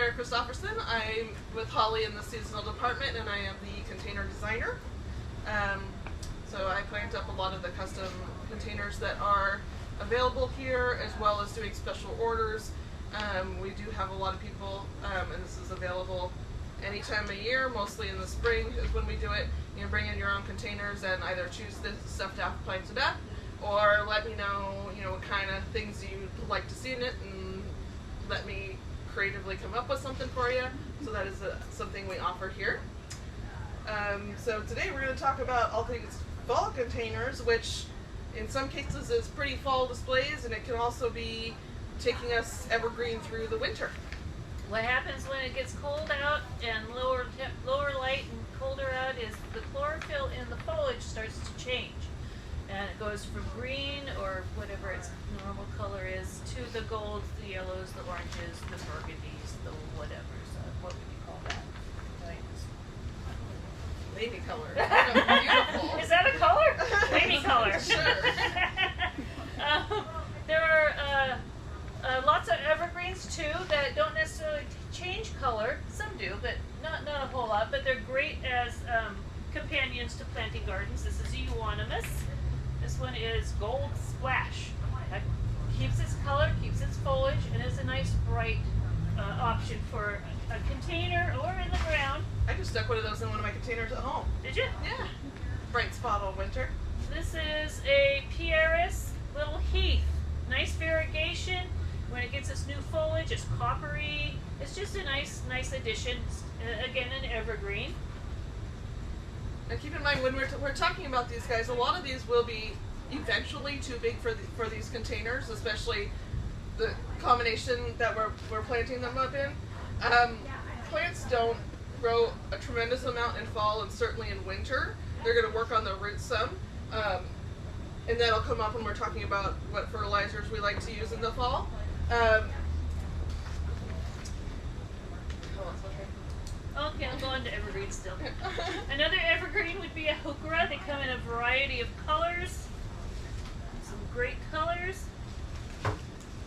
Sarah Christopherson. I'm with Holly in the seasonal department, and I am the container designer. So I plant up a lot of the custom containers that are available here, as well as doing special orders. We do have a lot of people, and this is available any time of year. Mostly in the spring is when we do it. You can bring in your own containers and either choose the stuff to have planted up, or let me know, what kind of things you'd like to see in it, and let me creatively come up with something for you. So that is something we offer here. So today we're going to talk about all things fall containers, which in some cases is pretty fall displays, and it can also be taking us evergreen through the winter. What happens when it gets cold out and lower light and colder out is the chlorophyll in the foliage starts to change. And it goes from green, or whatever its normal color is, to the golds, the yellows, the oranges, the burgundies, the whatevers. What would you call that? Navy color. Beautiful. Is that a color? Navy color. Sure. There are lots of evergreens too that don't necessarily change color. Some do, but not a whole lot. But they're great as companions to planting gardens. This is euonymus. This one is Gold Splash. That keeps its color, keeps its foliage, and is a nice bright option for a container or in the ground. I just stuck one of those in one of my containers at home. Did you? Yeah. Bright spot all winter. This is a Pieris Little Heath. Nice variegation. When it gets its new foliage, it's coppery. It's just a nice addition. Again, an evergreen. And keep in mind, when we're talking about these guys, a lot of these will be eventually too big for these containers, especially the combination that we're planting them up in. Plants don't grow a tremendous amount in fall, and certainly in winter. They're going to work on the roots some, and that'll come up when we're talking about what fertilizers we like to use in the fall. Okay, I'll go on to evergreen still. Another evergreen would be a heuchera. They come in a variety of colors. Some great colors.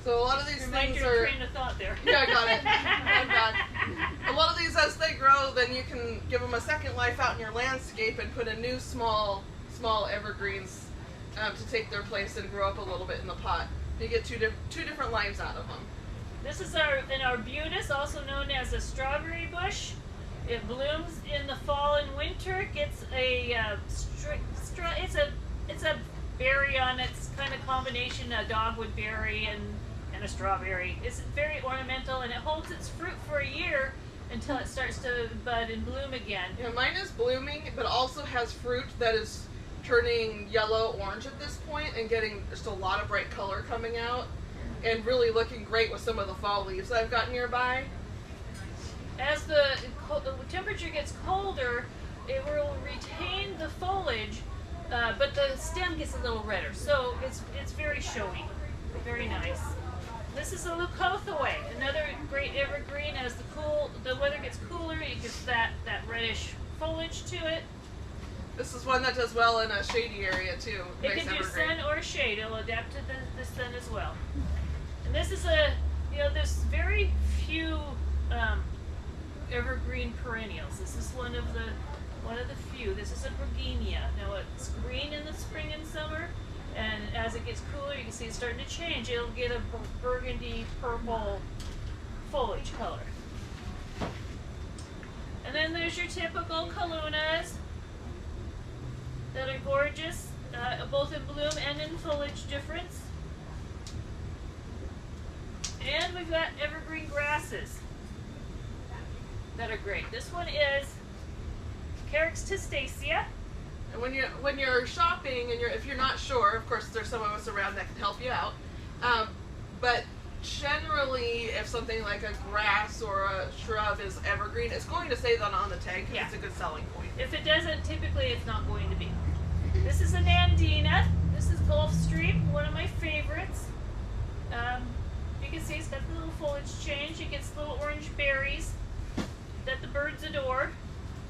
So a lot of these things are... train of thought there. Yeah, I got it. I'm done. A lot of these, as they grow, then you can give them a second life out in your landscape and put a new small evergreens to take their place and grow up a little bit in the pot. You get two different lives out of them. This is an arbutus, also known as a strawberry bush. It blooms in the fall and winter. Gets a it's a berry on its kind of combination, a dogwood berry and a strawberry. It's very ornamental, and it holds its fruit for a year until it starts to bud and bloom again. Yeah, mine is blooming, but also has fruit that is turning yellow-orange at this point and getting just a lot of bright color coming out, and really looking great with some of the fall leaves that I've got nearby. As the temperature gets colder, it will retain the foliage, but the stem gets a little redder, so it's very showy, very nice. This is a leucothaway, another great evergreen. As the weather gets cooler, it gets that reddish foliage to it. This is one that does well in a shady area too. It can do sun or shade. It'll adapt to the sun as well. And this is there's very few evergreen perennials. This is one of the few. This is a Bergenia. Now it's green in the spring and summer, and as it gets cooler, you can see it's starting to change. It'll get a burgundy purple foliage color. And then there's your typical Kalunas that are gorgeous, both in bloom and in foliage difference. And we've got evergreen grasses that are great. This one is Carex testacea. And when you're shopping and if you're not sure, of course there's some of us around that can help you out. But generally, if something like a grass or a shrub is evergreen, it's going to say that on the tag because it's a good selling point. If it doesn't, typically it's not going to be. This is a Nandina. This is Gulfstream, one of my favorites. You can see it's got the little foliage change. It gets little orange berries that the birds adore.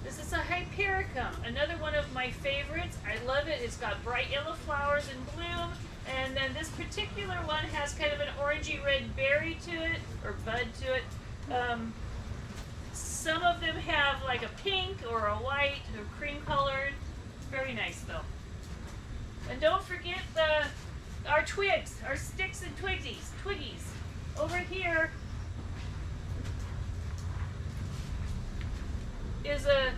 This is a Hypericum, another one of my favorites. I love it. It's got bright yellow flowers in bloom, and then this particular one has kind of an orangey red berry to it, or bud to it. some of them have like a pink or a white or cream colored. Very nice though. And don't forget our twigs, our sticks and twiggies. Over here is a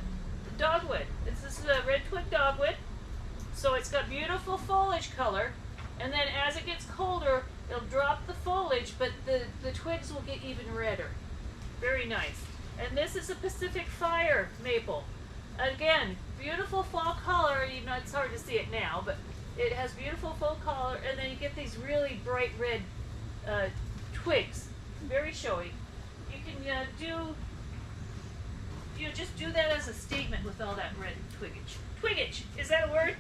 dogwood. This is a red twig dogwood. So it's got beautiful foliage color. And then as it gets colder, it'll drop the foliage, but the twigs will get even redder. Very nice. And this is a Pacific Fire maple. Again, beautiful fall color, even though it's hard to see it now, but it has beautiful fall color, and then you get these really bright red twigs. Very showy. You can just do that as a statement with all that red twiggage. Twiggage, is that a word?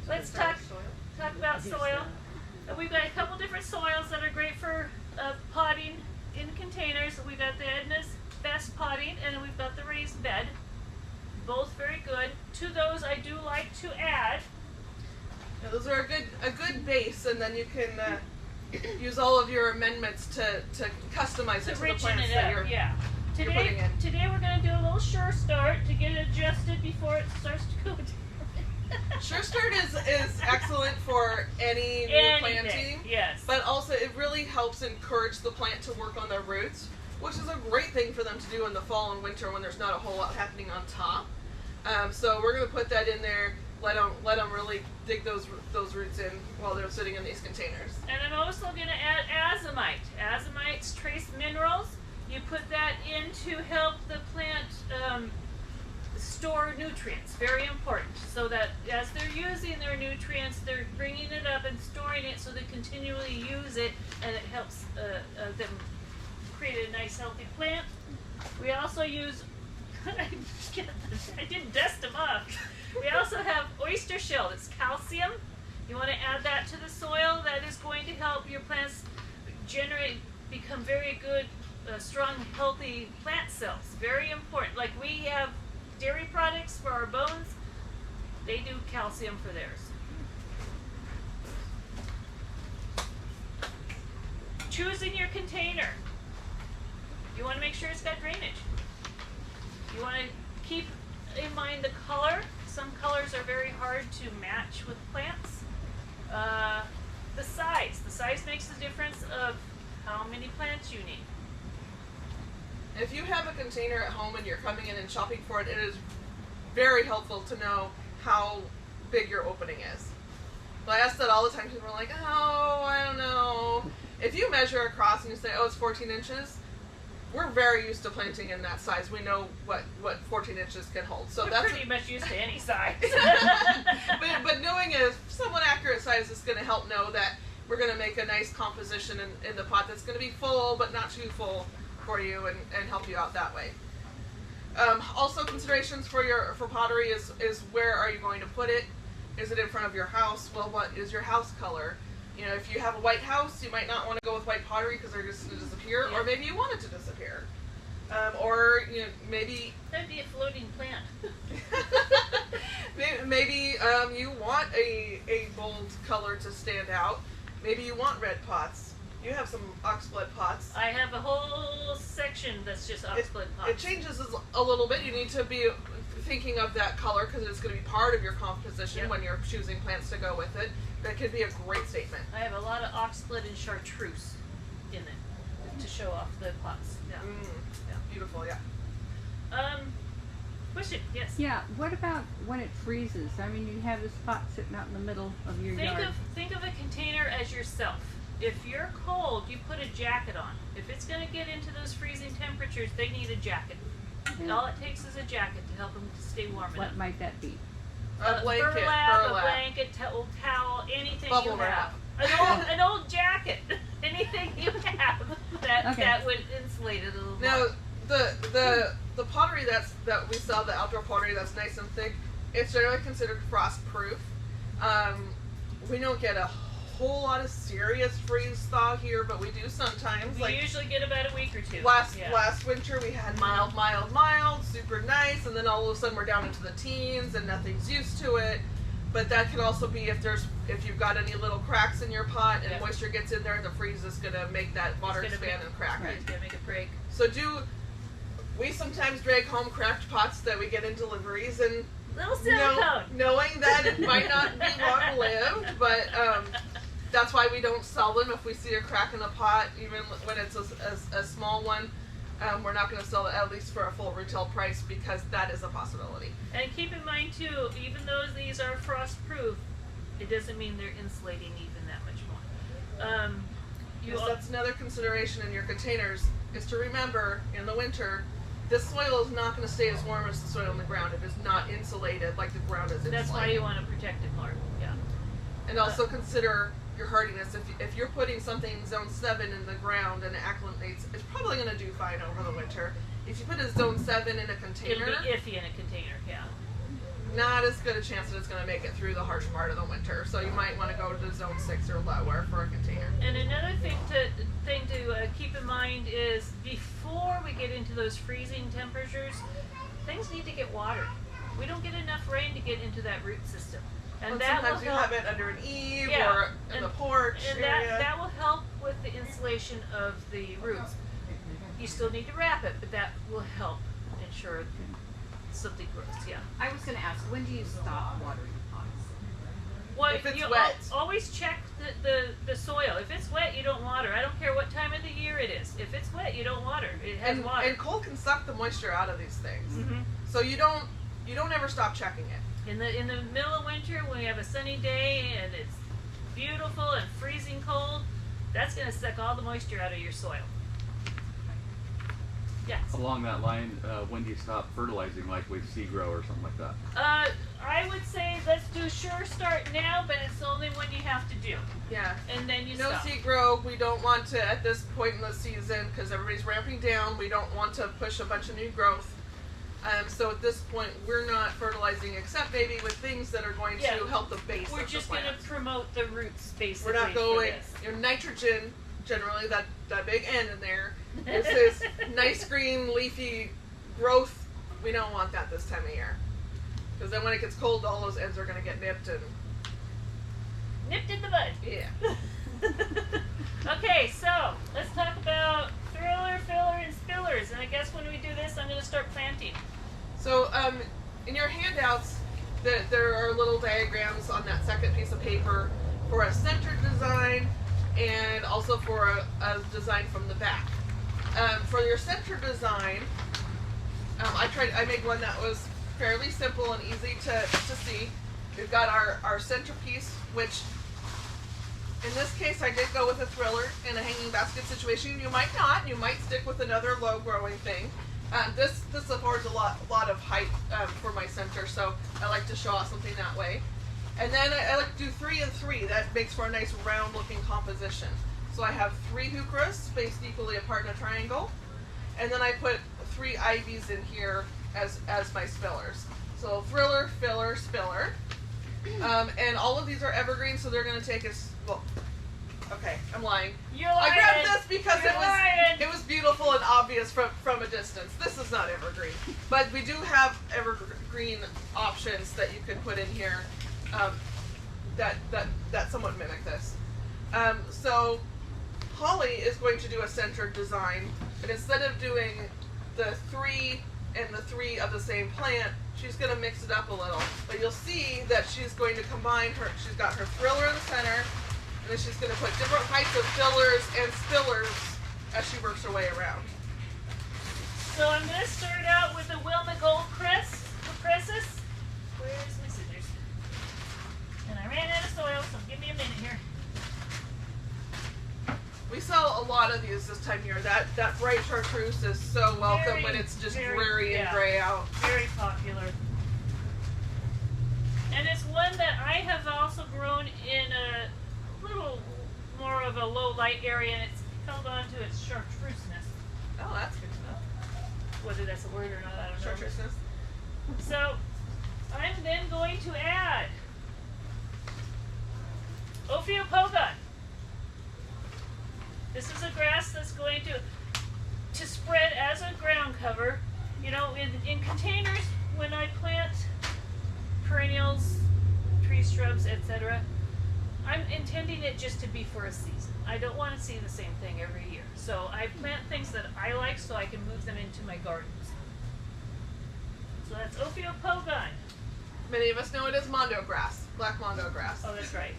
Let's talk about soil. We've got a couple different soils that are great for potting in containers. We've got the Edna's Best Potting, and then we've got the raised bed. Both very good. To those, I do like to add. Yeah, those are a good base, and then you can use all of your amendments to customize it to the plants that you're, you're putting in. Today we're going to do a little sure start to get it adjusted before it starts to go down. Sure Start is excellent for any new planting, yes. But also it really helps encourage the plant to work on their roots, which is a great thing for them to do in the fall and winter when there's not a whole lot happening on top. So we're going to put that in there, let them really dig those roots in while they're sitting in these containers. And I'm also going to add azomite. Azomite's trace minerals. You put that in to help the plant store nutrients. Very important. So that as they're using their nutrients, they're bringing it up and storing it so they continually use it, and it helps them create a nice healthy plant. We also use, I didn't dust them up. We also have oyster shell. It's calcium. You want to add that to the soil. That is going to help your plants become very good, strong, healthy plant cells. Very important. Like we have dairy products for our bones. They do calcium for theirs. Choosing your container. You want to make sure it's got drainage. You want to keep in mind the color. Some colors are very hard to match with plants. The size. The size makes the difference of how many plants you need. If you have a container at home and you're coming in and shopping for it, it is very helpful to know how big your opening is. I ask that all the time. People are like, oh, I don't know. If you measure across and you say, oh, it's 14 inches, we're very used to planting in that size. We know what 14 inches can hold. So We're pretty much used to any size. but knowing a somewhat accurate size is going to help know that we're going to make a nice composition in the pot that's going to be full but not too full for you and help you out that way. Also, considerations for pottery is where are you going to put it? Is it in front of your house? Well, what is your house color? You know, if you have a white house, you might not want to go with white pottery because they're just going to disappear, or maybe you want it to disappear. Or, you know, maybe... That'd be a floating plant. maybe you want a bold color to stand out. Maybe you want red pots. You have some oxblood pots. I have a whole section that's just oxblood pots. It changes a little bit. You need to be thinking of that color because it's going to be part of your composition when you're choosing plants to go with it. That could be a great statement. I have a lot of oxblood and chartreuse in it to show off the pots. Yeah. Yeah. Beautiful. Yeah. Question? Yes. Yeah. What about when it freezes? I mean, you have this pot sitting out in the middle of your yard. Think of a container as yourself. If you're cold, you put a jacket on. If it's going to get into those freezing temperatures, they need a jacket. Yeah. All it takes is a jacket to help them to stay warm enough. What might that be? A blanket, burlap, a blanket, towel, anything Bubble you wrap. have. An old jacket. Anything you have that would insulate it a little Now, more. the pottery that we sell, the outdoor pottery that's nice and thick, it's generally considered frost proof. We don't get a whole lot of serious freeze thaw here, but we do sometimes. We usually get about a week or two. Last winter we had mild, super nice, and then all of a sudden we're down into the teens and nothing's used to it. But that can also be if you've got any little cracks in your pot and Yep. moisture gets in there, the freeze is gonna make that water gonna expand and crack. Right. It's gonna make it break. So we sometimes drag home cracked pots that we get in deliveries, and Little silicone. knowing that it might not be long lived, but that's why we don't sell them. If we see a crack in a pot, even when it's a small one, we're not going to sell it at least for a full retail price, because that is a possibility. And keep in mind too, even though these are frost proof, it doesn't mean they're insulating even that much more. Because that's another consideration in your containers, is to remember in the winter, this soil is not going to stay as warm as the soil on the ground if it's not insulated like the ground is insulated. That's why you want to protect it more. Yeah. And also consider your hardiness. If you're putting something in zone 7 in the ground and it acclimates, it's probably going to do fine over the winter. If you put a zone 7 in a container, It'll be iffy in a container. Yeah. not as good a chance that it's going to make it through the harsh part of the winter. So you might want to go to zone 6 or lower for a container. And another thing to keep in mind is before we get into those freezing temperatures, things need to get watered. We don't get enough rain to get into that root system, and And that sometimes will you help. have it under an eave Yeah, or in the porch And area. that will help with the insulation of the roots. You still need to wrap it, but that will help ensure something grows. Yeah. I was going to ask, when do you stop watering pots? Well, If it's you wet. always check the soil. If it's wet, you don't water. I don't care what time of the year it is. If it's wet, you don't water. It has water. And cold can suck the moisture out of these things. Mhm. So you don't ever stop checking it. In the middle of winter, when we have a sunny day and it's beautiful and freezing cold, that's going to suck all the moisture out of your soil. Yes. Along that line, when do you stop fertilizing, like with seed grow or something like that? I would say let's do sure start now, but it's only when you have to do, Yeah. and then you No stop. seed grow. We don't want to, at this point in the season, because everybody's ramping down, we don't want to push a bunch of new growth. So at this point, we're not fertilizing, except maybe with things that are going Yeah. to help the base We're of just the going plant. to promote the roots, basically. We're not for going, this. your nitrogen, generally, that big N in there, is this nice green leafy growth. We don't want that this time of year. Because then when it gets cold, all those ends are going to get nipped and, Nipped in the bud. yeah. Okay, so let's talk about thriller, filler, and spillers. And I guess when we do this, I'm going to start planting. So, in your handouts, there are little diagrams on that second piece of paper for a center design and also for a design from the back. For your center design, I made one that was fairly simple and easy to see. We've got our centerpiece, which in this case I did go with a thriller in a hanging basket situation. You might not. You might stick with another low growing thing. This affords a lot of height for my center, so I like to show off something that way. And then I like to do 3 and 3. That makes for a nice round looking composition. So I have 3 heucheras spaced equally apart in a triangle, and then I put 3 ivies in here as my spillers. So thriller, filler, spiller. And all of these are evergreen, so they're going to take us, well, okay, I'm lying. You're I grabbed lying. this because You're lying. it was beautiful and obvious from a distance. This is not evergreen, but we do have evergreen options that you could put in here that somewhat mimic this. So Holly is going to do a centered design, but instead of doing the 3 and the 3 of the same plant, she's going to mix it up a little. But you'll see that she's going to combine she's got her thriller in the center, and then she's going to put different heights of fillers and spillers as she works her way around. So I'm going to start out with the Wilma Gold Presses. Where's my scissors? And I ran out of soil, so give me a minute here. We sell a lot of these this time of year. That bright chartreuse is so welcome Very, when it's just very, dreary and yeah. gray out. Very popular. And it's one that I have also grown in a little more of a low light area, and it's held on to its chartreuseness. Oh, that's good to know. Whether that's a word or not, I don't know. Chartreuseness. So I'm then going to add Ophiopogon. This is a grass that's going to spread as a ground cover. You know, in containers, when I plant perennials, trees, shrubs, etc. I'm intending it just to be for a season. I don't want to see the same thing every year. So I plant things that I like so I can move them into my gardens. So that's Ophiopogon. Many of us know it as mondo grass, black mondo grass. Oh, that's right.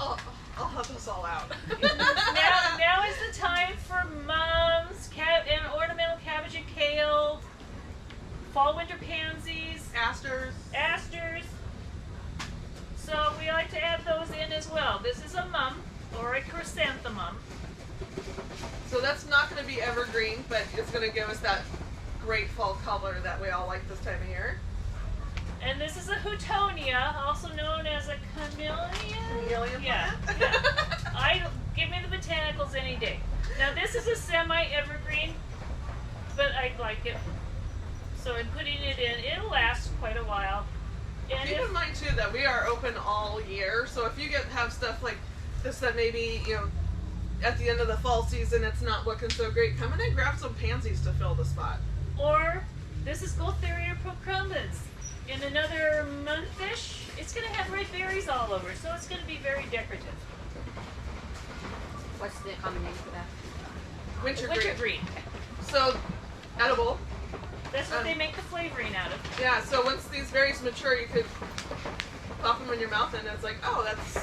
I'll help us all out. now is the time for mums, and ornamental cabbage and kale, fall winter pansies, Asters. asters. So we like to add those in as well. This is a mum or a chrysanthemum. So that's not going to be evergreen, but it's going to give us that great fall color that we all like this time of year. And this is a houtonia, also known as a camellia. Camellia Yeah. plant? Yeah. Give me the botanicals any day. Now this is a semi-evergreen, but I like it. So I'm putting it in. It'll last quite a while. And Keep in mind too that we are open all year, so if you have stuff like this that maybe at the end of the fall season it's not looking so great, come in and grab some pansies to fill the spot. or this is Gualtheria procumbens. In another month-ish, it's going to have red berries all over, so it's going to be very decorative. What's the common name for that? Wintergreen. So edible. That's what they make the flavoring out of. Yeah, so once these berries mature, you could pop them in your mouth, and it's like, oh, that's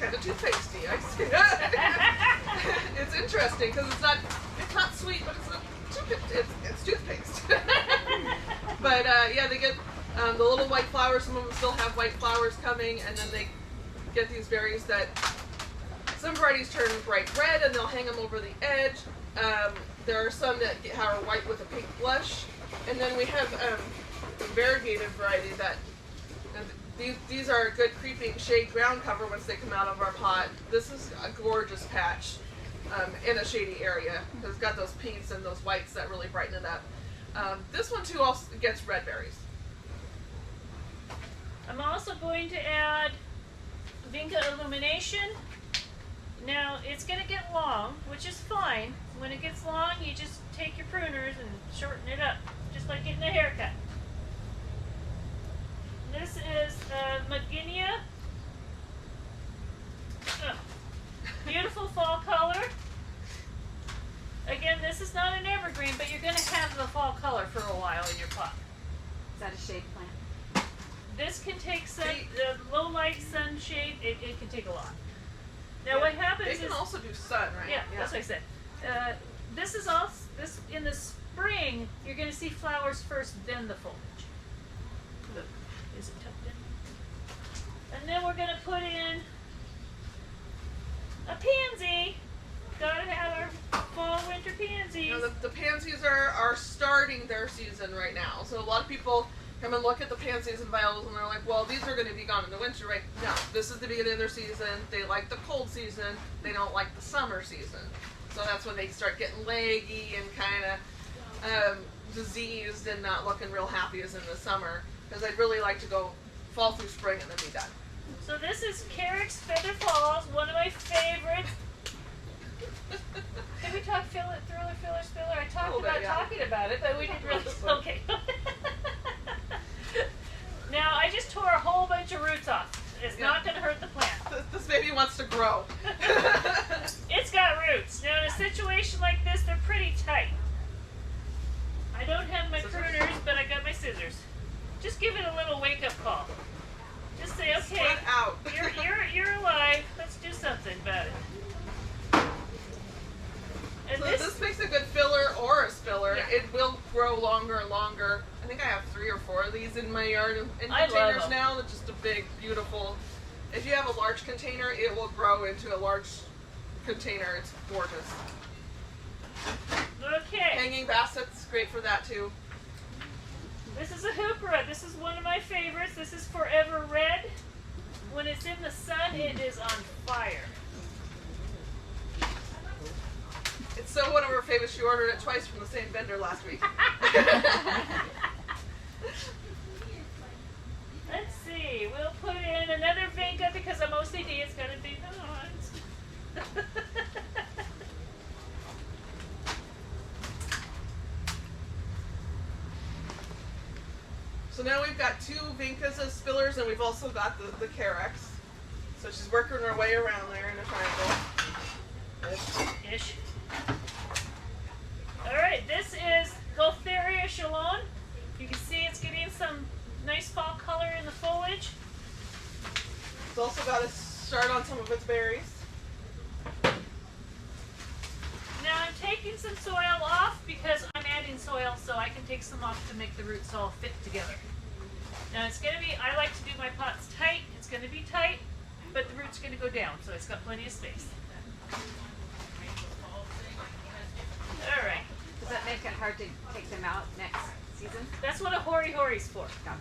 kind of toothpastey. I see that. It's interesting because it's not sweet, but it's toothpaste. But yeah, they get the little white flowers. Some of them still have white flowers coming, and then they get these berries that some varieties turn bright red, and they'll hang them over the edge. There are some that are white with a pink blush. And then we have a variegated variety that these are a good creeping shade ground cover once they come out of our pot. This is a gorgeous patch in a shady area because it's got those pinks and those whites that really brighten it up. This one too also gets red berries. I'm also going to add Vinca illumination. Now it's going to get long, which is fine. When it gets long, you just take your pruners and shorten it up, just like getting a haircut. This is Mudguinea. Beautiful fall color. Again, this is not an evergreen, but you're going to have the fall color for a while in your pot. Is that a shade plant? This can take low light sunshade. It can take a lot. Now what happens They is can also do sun, right? yeah, that's what I said. This is also in the spring. You're going to see flowers first, then the foliage. Look, is it tucked in? And then we're going to put in a pansy. Gotta have our fall winter pansies. The pansies are starting their season right now. So a lot of people come and look at the pansies and violas and they're like, well, these are going to be gone in the winter, right? No, this is the beginning of their season. They like the cold season. They don't like the summer season. So that's when they start getting leggy and kind of diseased and not looking real happy as in the summer. Because I'd really like to go fall through spring and then be done. So this is Carrick's Feather Falls, one of my favorites. Did we talk filler, spiller? I talked about talking about it, but we didn't really. Okay. Now I just tore a whole bunch of roots off. It's not going to hurt the plant. This baby wants to grow. It's got roots. Now in a situation like this, they're pretty tight. I don't have my pruners, but I got my scissors. Just give it a little wake-up call. Just say, okay, Spread out. you're alive. Let's do something about it. And So this makes a good filler or a spiller. Yeah. It will grow longer and longer. I think I have 3 or 4 of these in my yard in I love containers them. now. They're just a big, beautiful. If you have a large container, it will grow into a large container. It's gorgeous. Okay. Hanging baskets, great for that too. This is a hoopera. This is one of my favorites. This is Forever Red. When it's in the sun, it is on fire. It's so one of her favorites. She ordered it twice from the same vendor last week. Let's see. We'll put in another Vinca because I'm OCD. It's going to be the ones. So now we've got 2 vincas as spillers, and we've also got the Carex. So she's working her way around there in a triangle. Ish. Alright, this is Gaultheria chalone. You can see it's getting some nice fall color in the foliage. It's also got a start on some of its berries. Now I'm taking some soil off because I'm adding soil so I can take some off to make the roots all fit together. Now it's going to be, I like to do my pots tight. It's going to be tight, but the root's going to go down, so it's got plenty of space. Alright. Does that make it hard to take them out next season? That's what a hori-hori's for. Gotcha.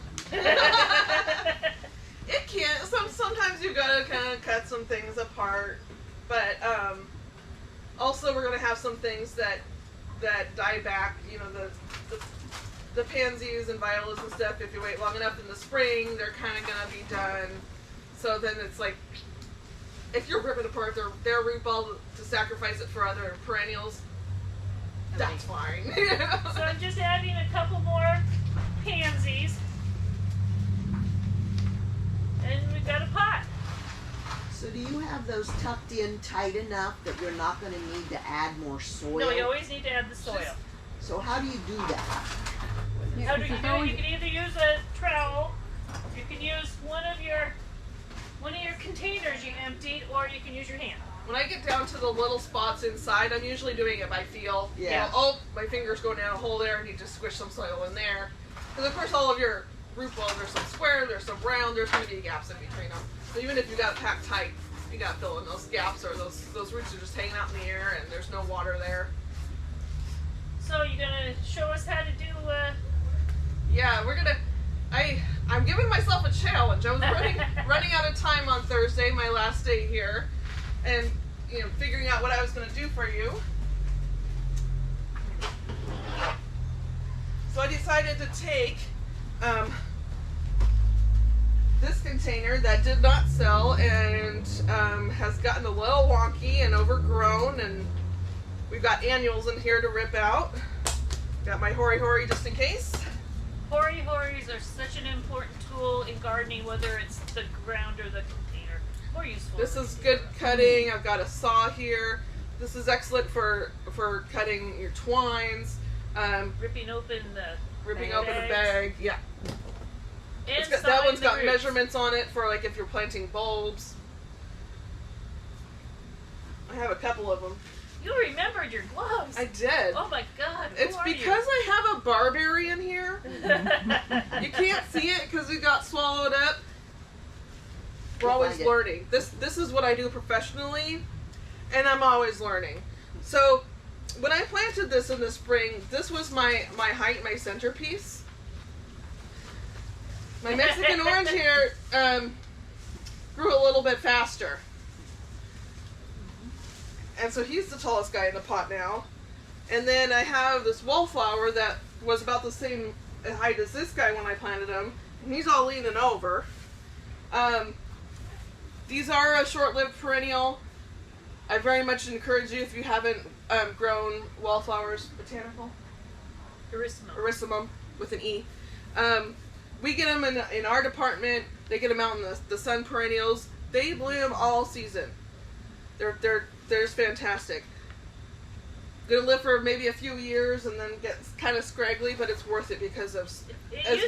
It can't. Sometimes you gotta kind of cut some things apart, but also we're gonna have some things that die back. You know, the pansies and violas and stuff. If you wait long enough in the spring, they're kind of gonna be done. So then it's like, if you're ripping apart their root ball to sacrifice it for other perennials, that's fine. So I'm just adding a couple more pansies. And we've got a pot. So do you have those tucked in tight enough that you're not going to need to add more soil? No, you always need to add the soil. So how do you do that? How do you do it? You can either use a trowel, you can use one of your containers you emptied, or you can use your hand. When I get down to the little spots inside, I'm usually doing it by feel. Yeah. You know, oh, my finger's going down a hole there, and you just squish some soil in there. Because of course all of your root balls, there's some square, there's some round, there's going to be gaps in between them. So even if you got it packed tight, you got to fill in those gaps, or those roots are just hanging out in the air and there's no water there. So you're gonna show us how to do. Yeah, we're gonna. I'm giving myself a challenge. I was running out of time on Thursday, my last day here, and figuring out what I was going to do for you. So I decided to take this container that did not sell and has gotten a little wonky and overgrown, and we've got annuals in here to rip out. Got my hori just in case. Hori-horis are such an important tool in gardening, whether it's the ground or the container. More useful. This is good cutting. I've got a saw here. This is excellent for cutting your twines. Ripping open the bag. Yeah. And That one's got roots. measurements on it for like if you're planting bulbs. I have a couple of them. You remembered your gloves. I did. Oh my God. It's because I have a barberry in here. You can't see it because it got swallowed up. We're always learning. This is what I do professionally, and I'm always learning. So when I planted this in the spring, this was my height, my centerpiece. My Mexican orange here grew a little bit faster. And so he's the tallest guy in the pot now. And then I have this wallflower that was about the same height as this guy when I planted him. And he's all leaning over. These are a short-lived perennial. I very much encourage you, if you haven't grown wallflowers, botanical? Erysimum with an E. We get them in our department. They get them out in the sun perennials. They bloom all season. They're just fantastic. Gonna live for maybe a few years and then get kind of scraggly, but it's worth it because of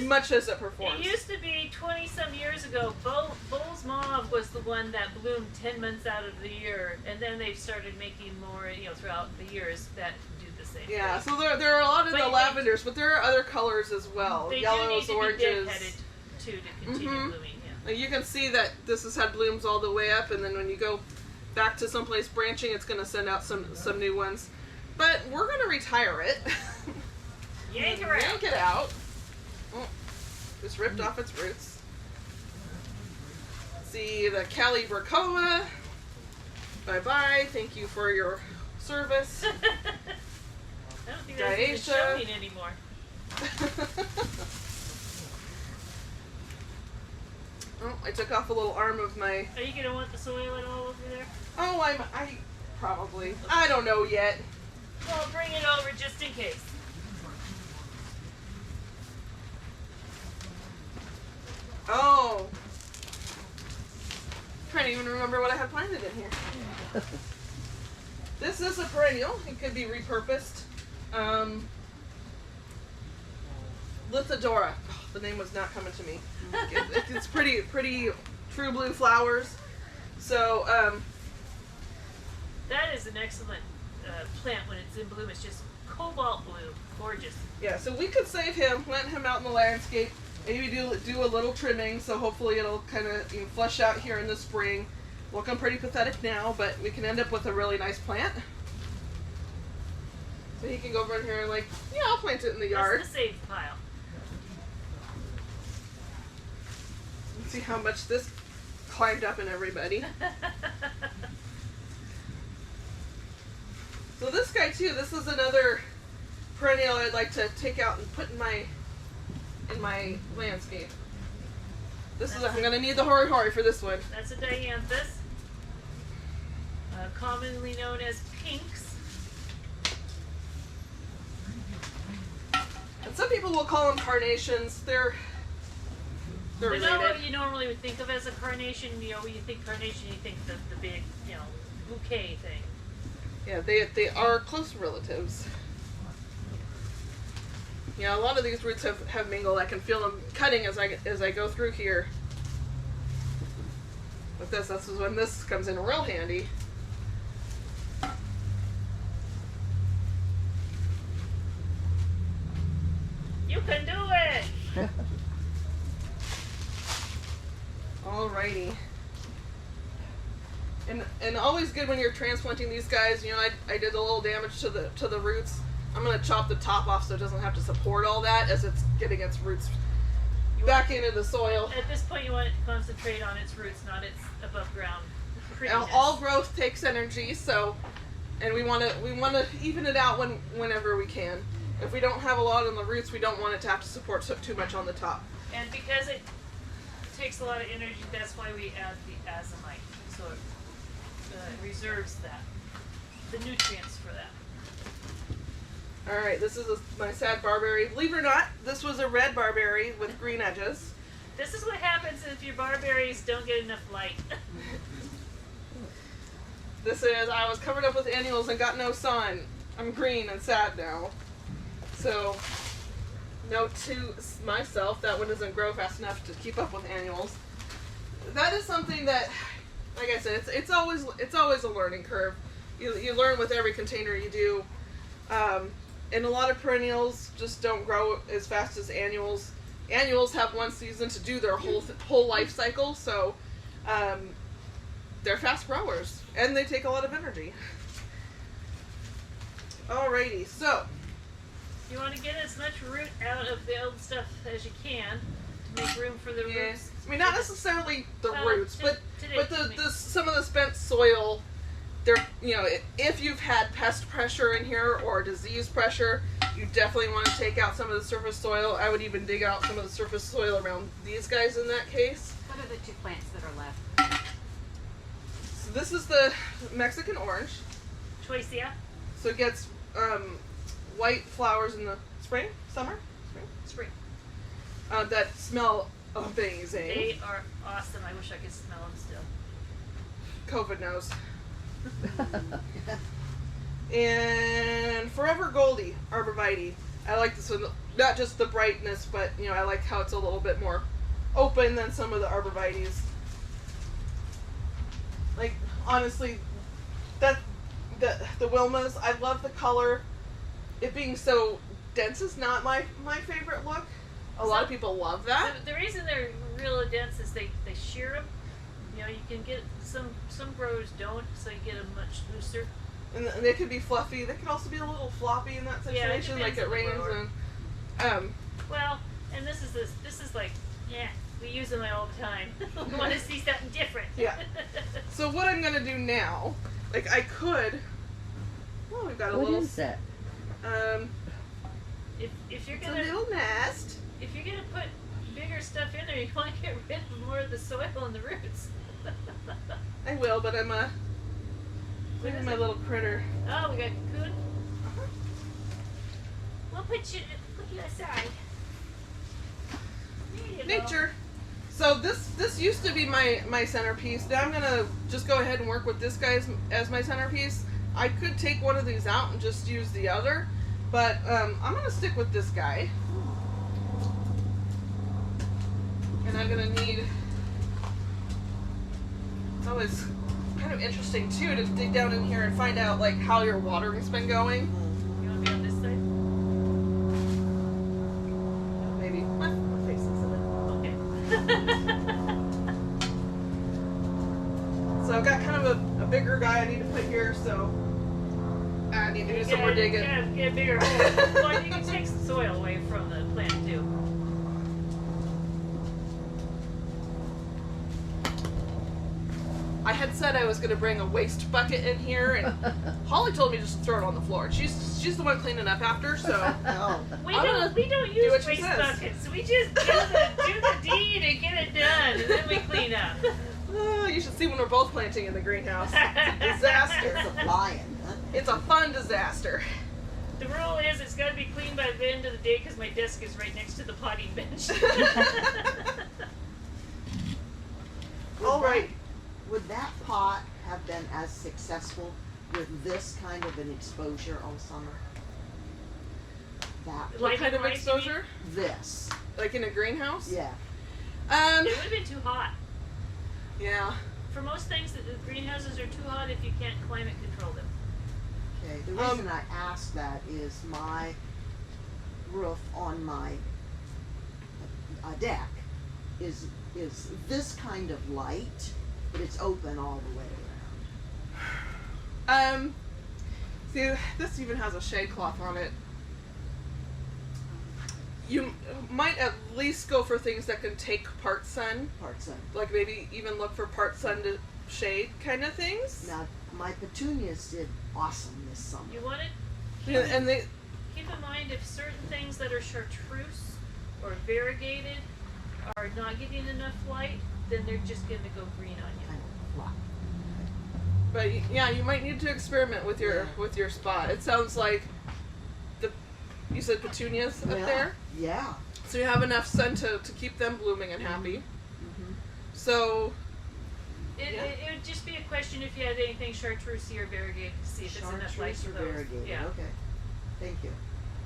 much as it performs. It used to be 20-some years ago, Bull's Mauve was the one that bloomed 10 months out of the year, and then they've started making more, throughout the years that do the same Yeah, thing. so there are a lot of the lavenders, but there are other colors as well. They Yellows, do need oranges. to be deadheaded, too, to continue blooming, yeah. You can see that this has had blooms all the way up, and then when you go back to someplace branching, it's going to send out some new ones. But we're going to retire it. Yank her out. Yank it out. Oh, just ripped off its roots. See the Calibrachoa. Bye-bye. Thank you for your service. I don't think that's even showing anymore. Oh, I took off a little arm of my... Are you going to want the soil at all over there? Oh, I probably. I don't know yet. Well, bring it over just in case. Oh. Trying to even remember what I had planted in here. This is a perennial. It could be repurposed. Lithidora. Oh, the name was not coming to me. It's pretty true blue flowers. So, That is an excellent plant when it's in bloom. It's just cobalt blue, gorgeous. yeah, so we could save him, plant him out in the landscape, maybe do a little trimming, so hopefully it'll kind of flush out here in the spring. Looking pretty pathetic now, but we can end up with a really nice plant. So he can go over in here and yeah, I'll plant it in the yard. That's the saved pile. Let's see how much this climbed up in everybody. So this guy too, this is another perennial I'd like to take out and put in my landscape. I'm gonna need the hori for this one. That's a dianthus, commonly known as pinks. And some people will call them carnations. They're They're related. not what you normally would think of as a carnation. When you think carnation, you think the big, bouquet thing. Yeah, they are close relatives. Yeah, a lot of these roots have mingled. I can feel them cutting as I go through here. With this is when this comes in real handy. You can do it! Alrighty. And always good when you're transplanting these guys. I did a little damage to the roots. I'm gonna chop the top off so it doesn't have to support all that as it's getting its roots back into the soil. At this point, you want it to concentrate on its roots, not its above ground prettiness. All growth takes energy, and we want to even it out whenever we can. If we don't have a lot on the roots, we don't want it to have to support too much on the top. And because it takes a lot of energy, that's why we add the azomite, so it reserves the nutrients for that. All right, this is my sad barberry. Believe it or not, this was a red barberry with green edges. This is what happens if your barberries don't get enough light. I was covered up with annuals and got no sun. I'm green and sad now. So, note to myself, that one doesn't grow fast enough to keep up with annuals. That is something that, like I said, it's always a learning curve. You learn with every container you do. And a lot of perennials just don't grow as fast as annuals. Annuals have one season to do their whole life cycle, so they're fast growers, and they take a lot of energy. Alrighty, so You want to get as much root out of the old stuff as you can to make room for the roots. I mean, not necessarily the roots, but today, the some of the spent soil. If you've had pest pressure in here or disease pressure, you definitely want to take out some of the surface soil. I would even dig out some of the surface soil around these guys in that case. What are the two plants that are left? So this is the Mexican orange. Choicea. So it gets white flowers in the spring. Spring. That smell amazing. They are awesome. I wish I could smell them still. COVID knows. And Forever Goldie Arborvitae. I like this one, not just the brightness, but I like how it's a little bit more open than some of the arborvitaes. Like, honestly, the Wilmas, I love the color. It being so dense is not my favorite look. A lot of people love that. The reason they're real dense is they shear them. You can get some growers don't, so you get them much looser. And they could be fluffy. They could also be a little floppy in that Yeah, it situation, depends like it on the rains grower. and Well, and this is like, we use them all the time. We want to see something different. Yeah. So what I'm gonna do now, like I could. Oh, we've got a What little. is that? If you're It's a gonna little nest. put bigger stuff in there, you want to get rid of more of the soil and the roots. I will, but I'm look at my little critter. Oh, we got cocoon. We'll put you aside. There you go. Nature. So this used to be my centerpiece. Now I'm gonna just go ahead and work with this guy as my centerpiece. I could take one of these out and just use the other, but I'm gonna stick with this guy. And I'm gonna need. It's always kind of interesting too to dig down in here and find out like how your watering's been going. You want to be on this side? Maybe my face is in it. Okay. So I've got kind of a bigger guy I need to put here, so I need to do some more digging. Get a bigger hole. Well, you can take some soil away from the plant too. I had said I was going to bring a waste bucket in here, and Holly told me just to throw it on the floor. She's the one cleaning up after, so Oh, We I'm don't use what she waste says. buckets. We just do the deed and get it done, and then we clean up. You should see when we're both planting in the greenhouse. It's a disaster. it's a flying. Huh? It's a fun disaster. The rule is it's got to be clean by the end of the day because my desk is right next to the potting bench. All right. Would that pot have been as successful with this kind of an exposure all summer? That What Light kind of and rice, you mean? exposure? this, Like in a greenhouse? yeah. It would have been too hot. Yeah. For most things, the greenhouses are too hot if you can't climate control them. Okay. The reason I ask that is my roof on my deck is this kind of light, but it's open all the way around. See, this even has a shade cloth on it. You might at least go for things that can take part sun, Part sun. like maybe even look for part sun to shade kind of things. Now my petunias did awesome this summer. You want it? Yeah, and they, Keep in mind if certain things that are chartreuse or variegated are not getting enough light, then they're just going to go green on you. Kind of flat. but yeah, you might need to experiment with your spot. It sounds like you said petunias up Yeah. there, Yeah. so you have enough sun to keep them blooming and happy. Mm-hmm. So It would just be a question if you had anything chartreusey or variegated to see if it's enough light Chartreuse for or those. variegated. Yeah. Okay. Thank you.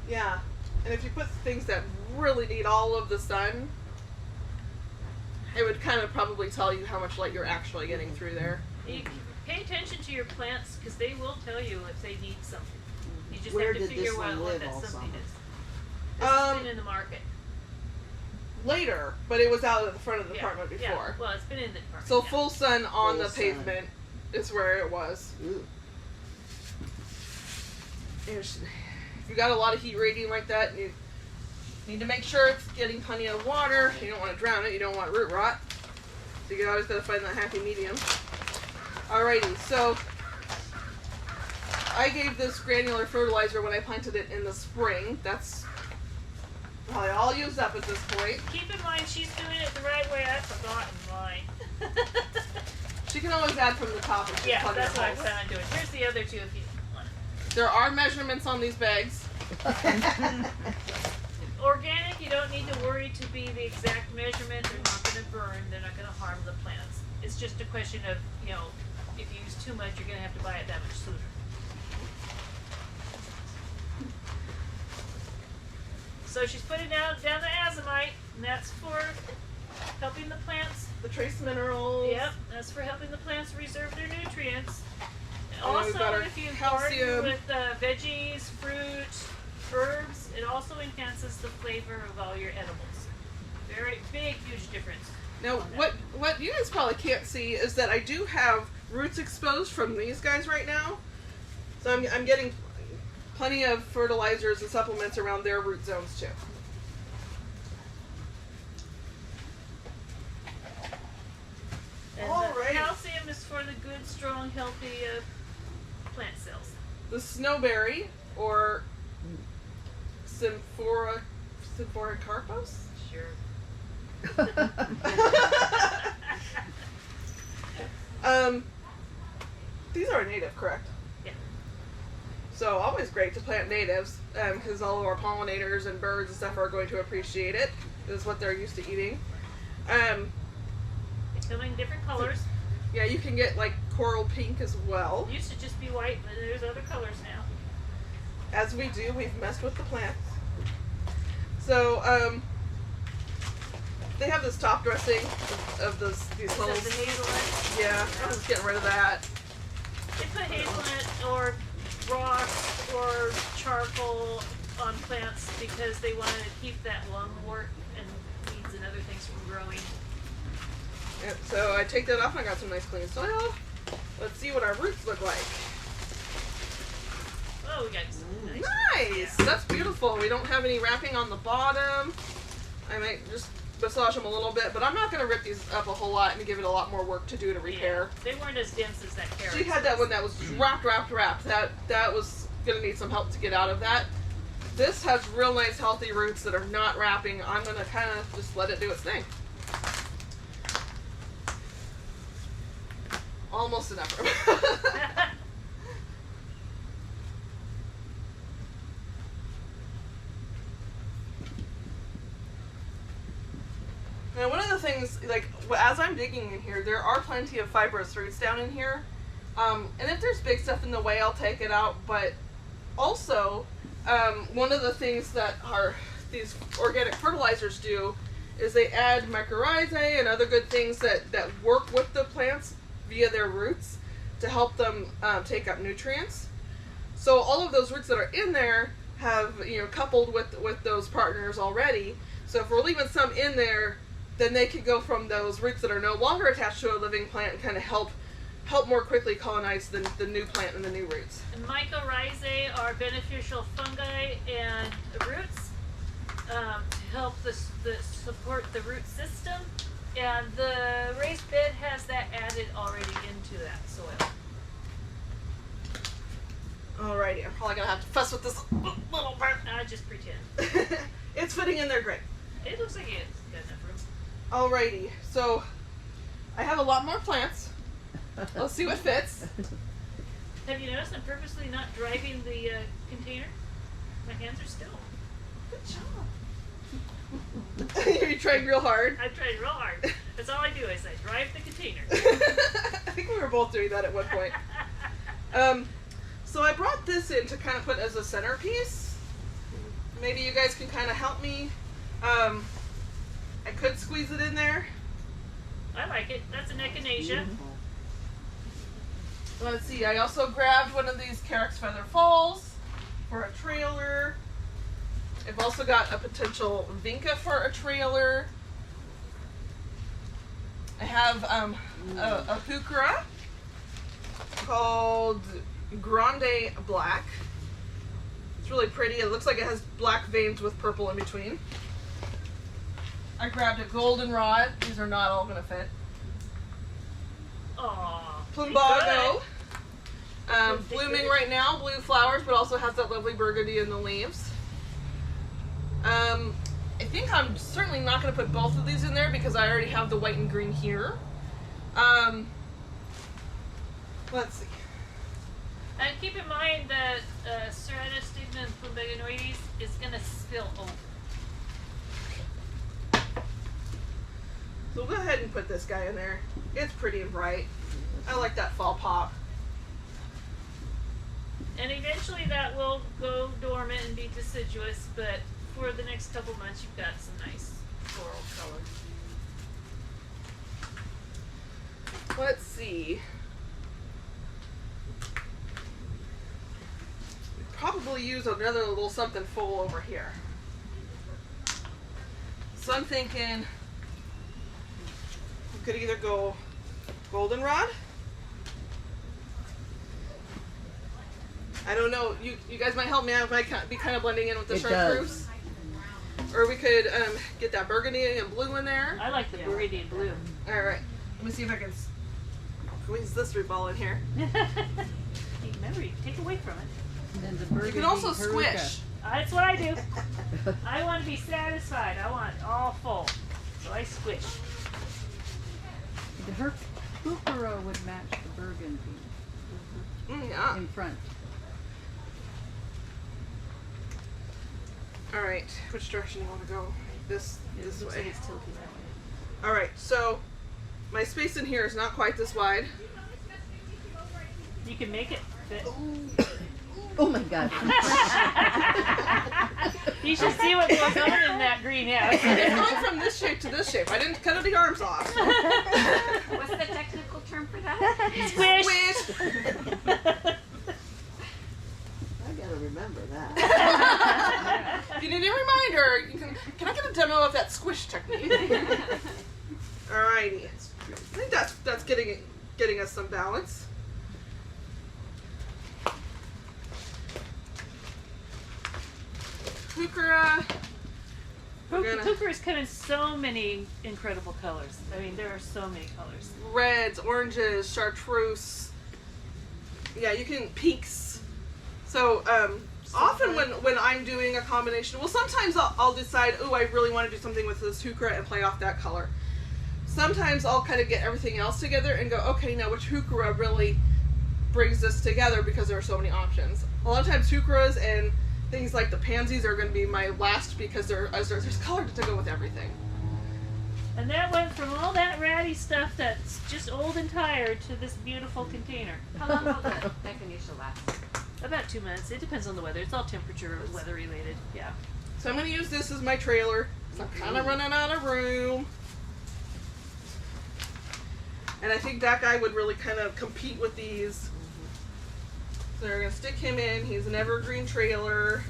yeah, and if you put things that really need all of the sun, it would kind of probably tell you how much light you're actually getting through there. You pay attention to your plants because they will tell you if they need something. You just Where have to did figure this out one what live that all something summer? is. This has been in the market. Later, but it was out at the front of the Yeah, apartment before. Yeah. Well, it's been in the department. So yeah. full sun on Full the sun. pavement is where it was. Ooh. If you got a lot of heat rating like that, you need to make sure it's getting plenty of water. You don't want to drown it. You don't want root rot. So you always got to find that happy medium. Alrighty, so I gave this granular fertilizer when I planted it in the spring. That's probably all used up at this point. Keep in mind she's doing it the right way. I've forgotten mine. She can always add from the top if she's Yeah, plugging that's the what I holes. plan on doing. Here's the other two if you want it. There are measurements on these bags. Organic, you don't need to worry to be the exact measurement. They're not going to burn. They're not going to harm the plants. It's just a question of, if you use too much, you're going to have to buy it that much sooner. So she's putting down the azomite, and that's for helping the plants. The trace minerals. Yep, that's for helping the plants reserve their nutrients. And then we've Also, got our if you calcium. garden with veggies, fruit, herbs, it also enhances the flavor of all your edibles. Very big, huge difference. Now, on that. what you guys probably can't see is that I do have roots exposed from these guys right now. So I'm getting plenty of fertilizers and supplements around their root zones too. And Alright. the calcium is for the good, strong, healthy plant cells. The snowberry, or Symphora carpos. Sure. These are native, correct? Yeah. So always great to plant natives, because all of our pollinators and birds and stuff are going to appreciate it. This is what they're used to eating. Coming in different colors. Yeah, you can get like coral pink as well. Used to just be white, but there's other colors now. As we do, we've messed with the plants. So, they have this top dressing of these So little. the hazelnut. Yeah, I was getting rid of that. They put hazelnut or rocks or charcoal on plants because they wanted to keep that lungwort and weeds and other things from growing. Yep, so I take that off and I got some nice clean soil. Let's see what our roots look like. Oh, we got some nice. Nice! That's beautiful. We don't have any wrapping on the bottom. I might just massage them a little bit, but I'm not going to rip these up a whole lot and give it a lot more work to do to repair. Yeah, they weren't as dense as that carrot. She had that one that was just wrapped. That was going to need some help to get out of that. This has real nice healthy roots that are not wrapping. I'm going to kind of just let it do its thing. Almost enough room. Now, one of the things, like, as I'm digging in here, there are plenty of fibrous roots down in here. And if there's big stuff in the way, I'll take it out. But also, one of the things that these organic fertilizers do is they add mycorrhizae and other good things that work with the plants via their roots to help them take up nutrients. So all of those roots that are in there have, coupled with those partners already. So if we're leaving some in there, then they could go from those roots that are no longer attached to a living plant and kind of help more quickly colonize the new plant and the new roots. And mycorrhizae are beneficial fungi and roots to help support the root system. And the raised bed has that added already into that soil. Alrighty, I'm probably gonna have to fuss with this little part. I just pretend. It's fitting in there great. It looks like it's got enough room. Alrighty, so I have a lot more plants. Let's see what fits. Have you noticed I'm purposely not driving the container? My hands are still. Good job. You're trying real hard. I'm trying real hard. That's all I do is I drive the container. I think we were both doing that at one point. So I brought this in to kind of put as a centerpiece. Maybe you guys can kind of help me. I could squeeze it in there. I like it. That's an echinacea. Let's see, I also grabbed one of these Carex Feather Falls for a trailer. I've also got a potential Vinca for a trailer. I have a heuchera called Grande Black. It's really pretty. It looks like it has black veins with purple in between. I grabbed a goldenrod. These are not all going to fit. Aww. Plumbago. Blooming right now, blue flowers, but also has that lovely burgundy in the leaves. I think I'm certainly not going to put both of these in there because I already have the white and green here. Let's see. And keep in mind that Serenastigma and Plumbaganoides is going to spill over. So we'll go ahead and put this guy in there. It's pretty and bright. I like that fall pop. And eventually that will go dormant and be deciduous, but for the next couple months you've got some nice floral color. Let's see. We'd probably use another little something full over here. So I'm thinking we could either go goldenrod. I don't know. You guys might help me out if I be kind of blending in with the chartreuse. Or we could get that burgundy and blue in there. I like the burgundy and blue. All right. Let me see if I can squeeze this root ball in here. Remember, you take away from it. And then the You burgundy can also Haruka. squish. That's what I do. I want to be satisfied. I want it all full. So I squish. The heuchera would match the burgundy Yeah. in front. All right. Which direction do you want to go? This Looks way. like it's tilted that way. All right. So my space in here is not quite this wide. You can make it fit. Oh my God. You should see what goes on in that greenhouse. It's going from this shape to this shape. I didn't cut the arms off. What's the technical term for that? Squish. Squish. I gotta remember that. If you need a reminder, can I get a demo of that squish technique? Alrighty. I think that's getting us some balance. Heuchera. Hooker's come in so many incredible colors. I mean, there are so many colors. Reds, oranges, chartreuse. Yeah, you can pinks. So often when I'm doing a combination, well, sometimes I'll decide, oh, I really want to do something with this heuchera and play off that color. Sometimes I'll kind of get everything else together and go, okay, now which heuchera really brings this together, because there are so many options. A lot of times heucheras and things like the pansies are going to be my last, because there's color to go with everything. And that went from all that ratty stuff that's just old and tired to this beautiful container. How long will the echinacea last? About 2 months. It depends on the weather. It's all temperature, weather related. Yeah. So I'm going to use this as my trailer. So I'm kind of running out of room. And I think that guy would really kind of compete with these. So we're going to stick him in. He's an evergreen trailer.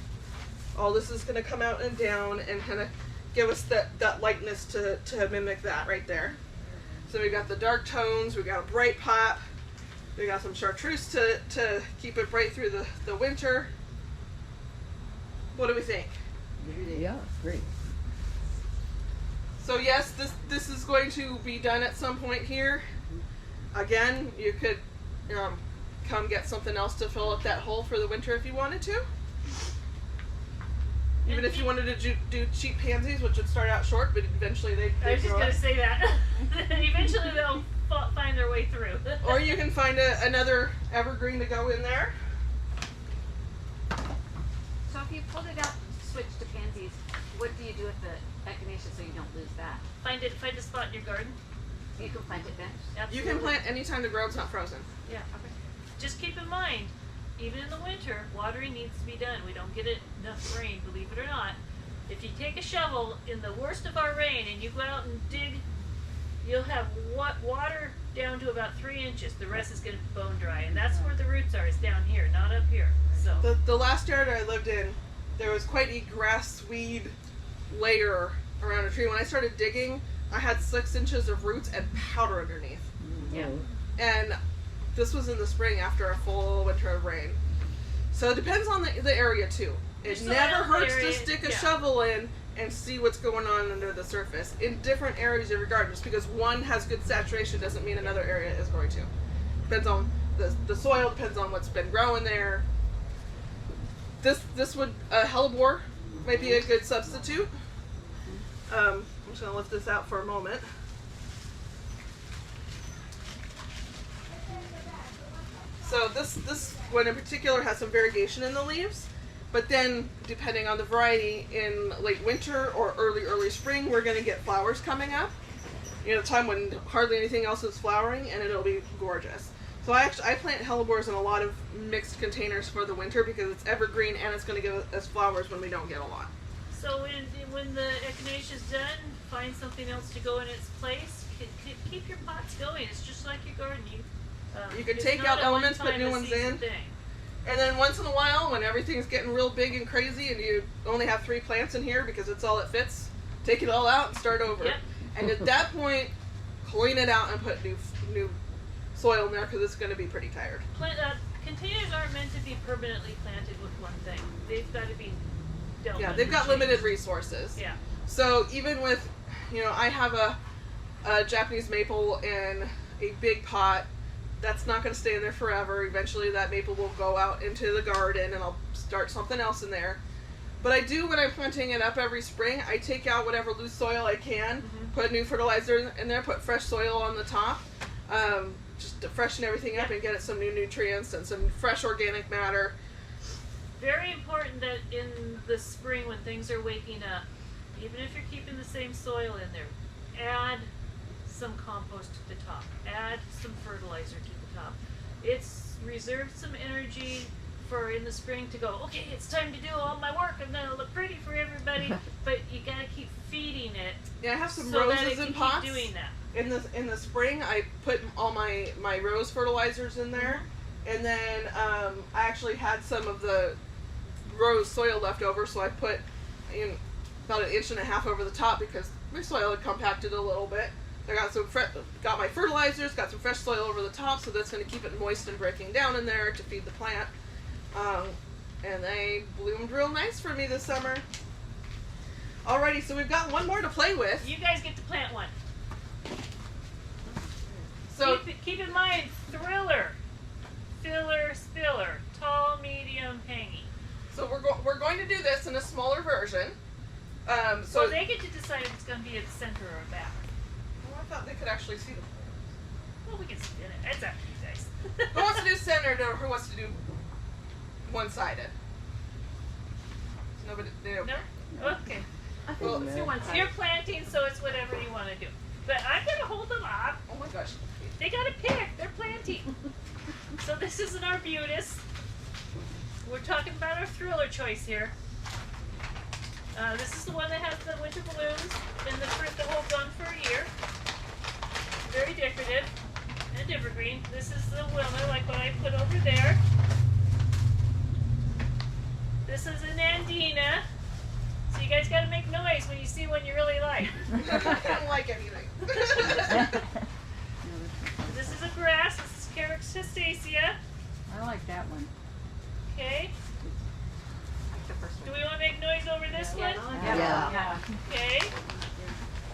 All this is going to come out and down and kind of give us that lightness to mimic that right there. So we got the dark tones. We got a bright pop. We got some chartreuse to keep it bright through the winter. What do we think? Yeah, great. So yes, this is going to be done at some point here. Again, you could come get something else to fill up that hole for the winter if you wanted to. Even if you wanted to do cheap pansies, which would start out short, but eventually they I was just grow going up. to say that. Eventually they'll find their way through. Or you can find another evergreen to go in there. So if you pulled it out, switch to pansies, what do you do with the echinacea so you don't lose that? Find a spot in your garden. You can plant it then? You Absolutely. can plant anytime the ground's not frozen. Yeah. Okay. Just keep in mind, even in the winter, watering needs to be done. We don't get enough rain, believe it or not. If you take a shovel in the worst of our rain and you go out and dig, you'll have water down to about 3 inches. The rest is going to bone dry, and that's where the roots are. Is down here, not up here. So The last yard I lived in, there was quite a grass weed layer around a tree. When I started digging, I had 6 inches of roots and powder underneath. yeah. And this was in the spring after a full winter of rain. So it depends on the area too. It Soil never hurts area, to stick a yeah. shovel in and see what's going on under the surface in different areas of your garden. Just because one has good saturation doesn't mean another area is going to. Depends on the soil, depends on what's been growing there. This would hellebore might be a good substitute. I'm just gonna lift this out for a moment. So this one in particular has some variegation in the leaves, but then depending on the variety, in late winter or early spring, we're going to get flowers coming up. You know, a time when hardly anything else is flowering, and it'll be gorgeous. So I plant hellebores in a lot of mixed containers for the winter because it's evergreen and it's going to give us flowers when we don't get a lot. So when the echinacea is done, find something else to go in its place. Keep your pots going. It's just like your garden. You can it's take not out a elements, put one-time new a ones season in. thing. And then once in a while, when everything's getting real big and crazy and you only have 3 plants in here because it's all it fits, take it all out and start over. Yep. And at that point, clean it out and put new soil in there because it's going to be pretty tired. Containers aren't meant to be permanently planted with one thing. They've got to be dealt Yeah, with they've and got changed. limited resources. Yeah. So even with, I have a Japanese maple in a big pot. That's not going to stay in there forever. Eventually that maple will go out into the garden and I'll start something else in there. But I do, when I'm planting it up every spring, I take out whatever loose soil I can, put new fertilizer in there, put fresh soil on the top, just to freshen everything up and get it some new nutrients and some fresh organic matter. Very important that in the spring when things are waking up, even if you're keeping the same soil in there, add some compost to the top. Add some fertilizer to the top. It's reserved some energy for in the spring to go, okay, it's time to do all my work. I'm gonna look pretty for everybody. But you gotta keep feeding it. Yeah, I have some so that it roses can in keep pots. doing that. In the spring, I put all my rose fertilizers in there, and then I actually had some of the rose soil left over, so I put in about 1.5 inches over the top because my soil had compacted a little bit. I got got my fertilizers, got some fresh soil over the top, so that's going to keep it moist and breaking down in there to feed the plant. And they bloomed real nice for me this summer. Alrighty, so we've got one more to play with. You guys get to plant one. So Keep in mind, thriller, filler, spiller, tall, medium, hanging. so we're going to do this in a smaller version. So So they get to decide if it's going to be at the center or back. oh, I thought they could actually see the Well, we can spin it. It's up to you guys. who wants to do centered or who wants to do one-sided? Nobody. No? Okay. I think Well, let's do one side. You're planting, so it's whatever you want to do. But I'm going to hold them up. Oh my gosh. They got to pick. They're planting. So this is an arbutus. We're talking about our thriller choice here. This is the one that has the winter blooms and the fruit that holds on for a year. Very decorative and evergreen. This is the Wilmer, like what I put over there. This is an Andina. So you guys got to make noise when you see one you really like. I don't like anything. This is a grass. This is Caricastaceae. I like that one. Okay. Like the first Do one. we want to make noise over this one? Yeah. Okay.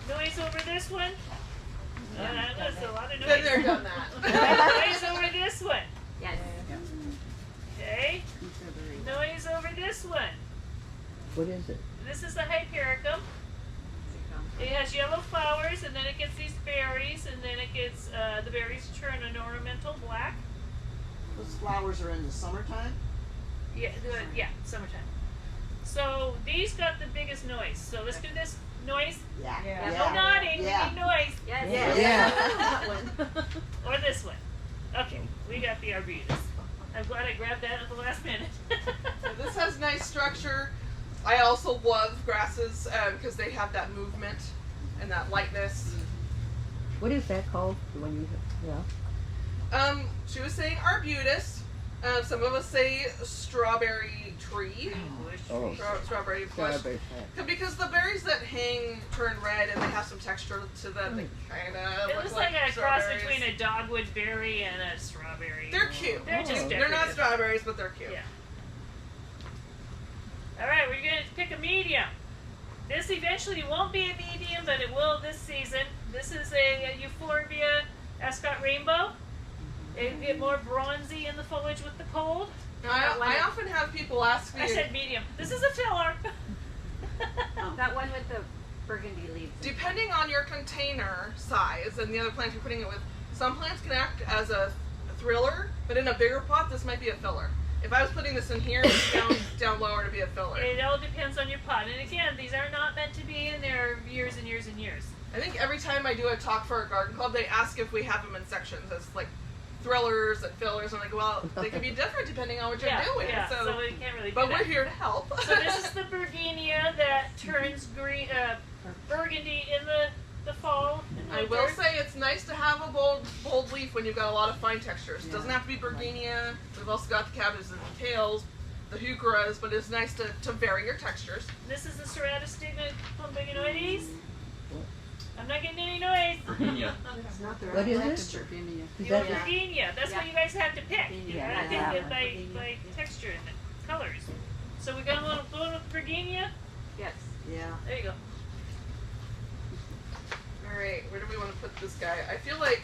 Noise over this one? That's a lot of Been noise. there, done that. Noise over this one. Yes. Okay. Noise over this one. What is it? This is the Hypericum. It has yellow flowers, and then it gets these berries, and then it gets the berries turn an ornamental black. Those flowers are in the summertime. Yeah, summertime. So these got the biggest noise. So let's do this noise. Yeah. Yeah. No nodding. Yeah. We need noise. Yes. Yeah. Yeah. That one. Or this one. Okay, we got the arbutus. I'm glad I grabbed that at the last minute. So this has nice structure. I also love grasses because they have that movement and that lightness. What is that called? The one you yeah. She was saying arbutus. Some of us say strawberry tree. Oh. Strawberry bush. Strawberry plant. Because the berries that hang turn red and they have some texture to them. They kind of It look looks like a cross strawberries. between a dogwood berry and a strawberry. They're cute. They're just Oh. They're not decorative. strawberries, but they're cute. Yeah. All right, we're going to pick a medium. This eventually won't be a medium, but it will this season. This is a Euphorbia Ascot Rainbow. It get more bronzy in the foliage with the cold. I often have people ask me, I said medium. This is a filler. That one with the burgundy leaves. depending on your container size and the other plants you're putting it with, some plants can act as a thriller, but in a bigger pot, this might be a filler. If I was putting this in here, down lower to be a filler. It all depends on your pot. And again, these are not meant to be in there years and years and years. I think every time I do a talk for a garden club, they ask if we have them in sections as like thrillers and fillers. I'm like, well, they can be different depending on what you're doing. Yeah, So, so we can't really do but that. we're here to help. So this is the Bergenia that turns green, burgundy in the fall. And I will say it's nice to have a bold leaf when you've got a lot of fine textures. It doesn't have to be Bergenia. We've also got the cabbages and the tails, the heucheras, but it's nice to vary your textures. This is the Ceratostigma plumbiginoides. I'm not getting any noise. Virginia. It's not the What right is it? texture. Virginia. Is Your that Virginia. That's what you guys have to pick. You Yeah, gotta that pick it one. by texture and the colors. So we're going with Virginia. Yes. Yeah. There you go. Alright, where do we want to put this guy? I feel like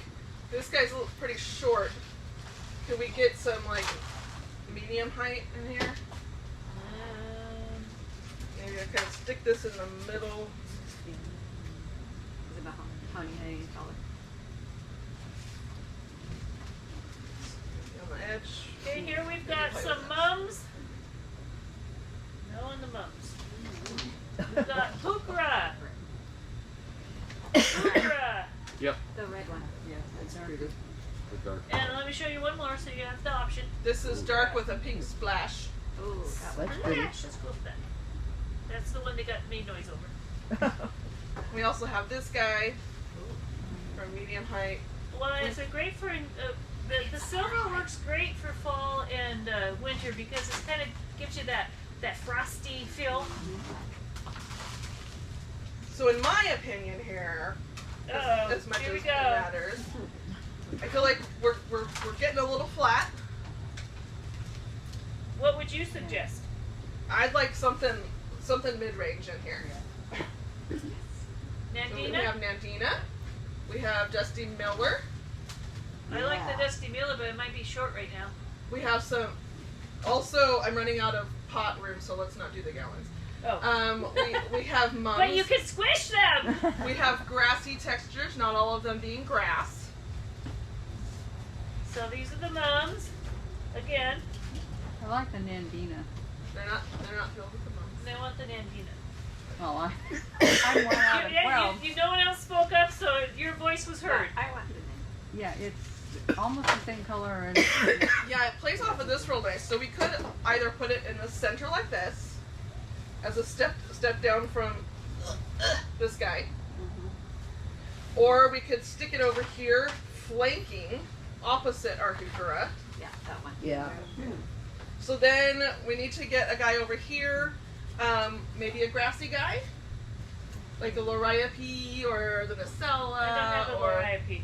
this guy's a little pretty short. Can we get some like medium height in here? Maybe I kind of stick this in the middle. Is it mahogany color? On the edge. Okay, here we've got some mums. No on the mums. We've got heuchera. Heuchera. Yep. pretty. The dark. And let me show you one more so you have the option. This is dark with a pink splash. Ooh, that one. That's pretty. Let's go with that. That's the one that got made noise over. We also have this guy for medium height. Well, it's a great for the silver works great for fall and winter because it kind of gives you that frosty feel. So in my opinion here, as much Here we as it go. matters, I feel like we're getting a little flat. What would you suggest? I'd like something mid-range in here. So we Nandina? have Nandina. We have Dusty Miller. I like the Yeah. Dusty Miller, but it might be short right now. We have some. Also, I'm running out of pot room, so let's not do the gallons. Oh. We have mums. But you can squish them! We have grassy textures, not all of them being grass. So these are the mums. Again, I like the Nandina. They're not filled with the mums. they want the Nandina. Well, I'm one out of 12. You no one else spoke up, so your voice was heard. I want the Yeah, it's almost the same color and Yeah, it plays off of this real nice. So we could either put it in the center like this, as a step down from this guy, or we could stick it over here, flanking opposite our Hikura. Yeah, that one. Yeah. So then we need to get a guy over here, maybe a grassy guy, like the Loriope or the Nacella. I don't have a or Loriope.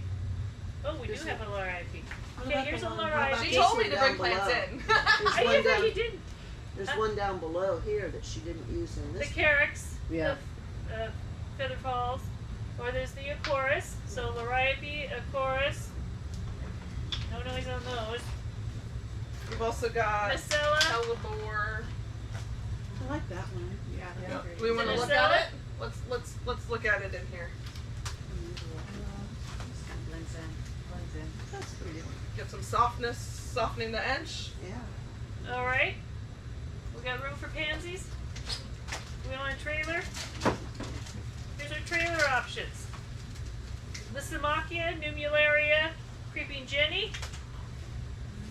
Oh, we do There's have a Loriope. What Okay, about here's a the one- how about Loriope. she this told me one to bring down plants below? in. There's I one didn't know down, you didn't. there's Huh? one down below here that she didn't use in The this. Carex, Yeah. the Feather Falls, or there's the Acorus. So Loriope, Acorus. No noise on those. We've also got Nacella. Hellebore. I like that one. Yeah, Yeah. that's Do we want to look Nacella? at it? Let's look at it in here. Just kind of blends in. That's pretty. Get some softness, softening the edge. Yeah. All right. We got room for pansies. We want a trailer. Here's our trailer options. Lysimachia, Numularia, Creeping Jenny,